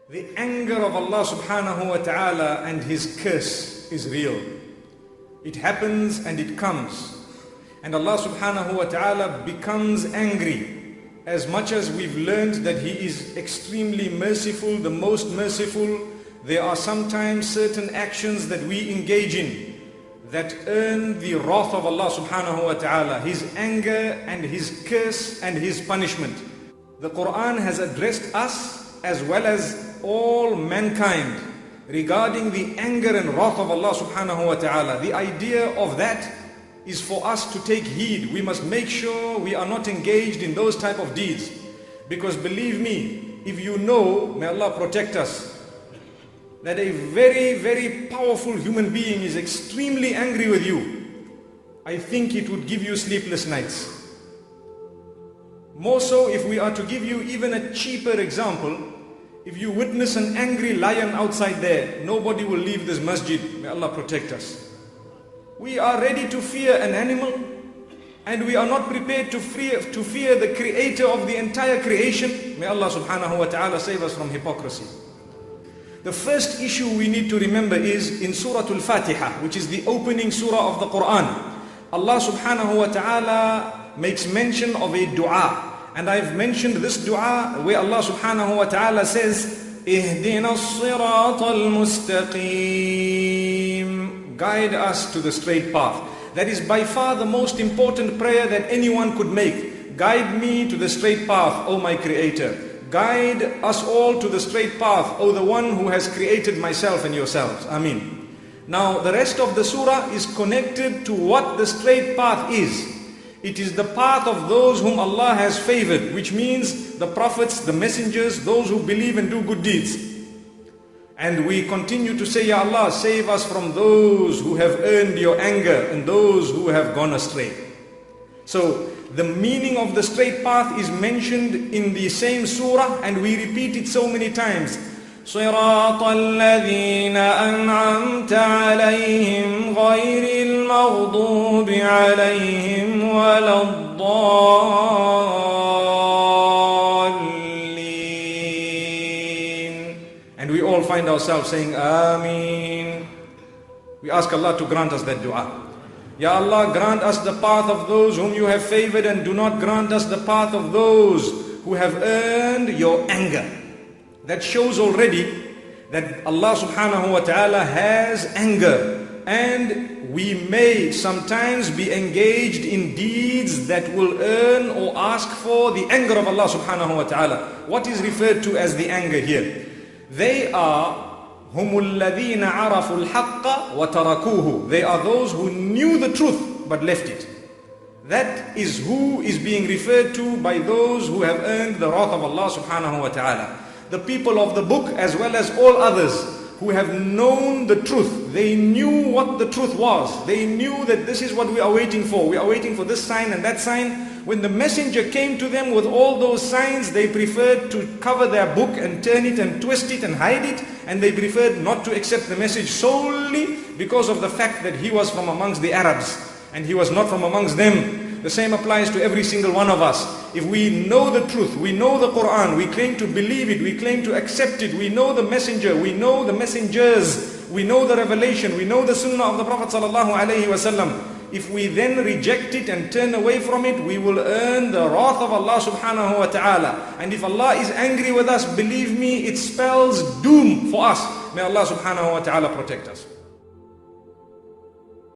The anger of Allah subhanahu wa ta'ala and His curse is real. It happens and it comes. And Allah subhanahu wa ta'ala becomes angry as much as we've learned that He is extremely merciful, the most merciful. There are sometimes certain actions that we engage in that earn the wrath of Allah subhanahu wa ta'ala, His anger and His curse and His punishment. The Quran has addressed us as well as all mankind regarding the anger and wrath of Allah subhanahu wa ta'ala. The idea of that is for us to take heed. We must make sure we are not engaged in those type of deeds. Because believe me, if you know, may Allah protect us, that a very, very powerful human being is extremely angry with you, I think it would give you sleepless nights. More so if we are to give you even a cheaper example. If you witness an angry lion outside there, nobody will leave this masjid. May Allah protect us. We are ready to fear an animal, and we are not prepared to fear the creator of the entire creation. May Allah subhanahu wa ta'ala save us from hypocrisy. The first issue we need to remember is in Surah Al-Fatiha, which is the opening surah of the Quran. Allah subhanahu wa ta'ala makes mention of a dua. And I've mentioned this dua where Allah subhanahu wa ta'ala says, Ihdina as-sirata al-mustaqim. Guide us to the straight path. That is by far the most important prayer that anyone could make. Guide me to the straight path, O my Creator. Guide us all to the straight path, O the one who has created myself and yourselves. Ameen. Now the rest of the surah is connected to what the straight path is. It is the path of those whom Allah has favored, which means the prophets, the messengers, those who believe and do good deeds. And we continue to say, Ya Allah, save us from those who have earned your anger and those who have gone astray. So the meaning of the straight path is mentioned in the same surah, and we repeat it so many times. صراط الذين أنعمت عليهم غير المغضوب عليهم ولا الضالين. And we all find ourselves saying Ameen. We ask Allah to grant us that dua. Ya Allah, grant us the path of those whom you have favored, and do not grant us the path of those who have earned your anger. That shows already that Allah subhanahu wa ta'ala has anger, and we may sometimes be engaged in deeds that will earn or ask for the anger of Allah subhanahu wa ta'ala. What is referred to as the anger here? They are هم الذين عرفوا الحق وتركوه. They are those who knew the truth but left it. That is who is being referred to by those who have earned the wrath of Allah subhanahu wa ta'ala. The people of the book as well as all others who have known the truth. They knew what the truth was. They knew that this is what we are waiting for. We are waiting for this sign and that sign. When the messenger came to them with all those signs, they preferred to cover their book and turn it and twist it and hide it. And they preferred not to accept the message solely because of the fact that he was from amongst the Arabs and he was not from amongst them. The same applies to every single one of us. If we know the truth, we know the Quran, we claim to believe it, we claim to accept it, we know the messenger, we know the messengers, we know the revelation, we know the sunnah of the Prophet sallallahu alaihi wasallam. If we then reject it and turn away from it, we will earn the wrath of Allah subhanahu wa ta'ala. And if Allah is angry with us, believe me, it spells doom for us. May Allah subhanahu wa ta'ala protect us.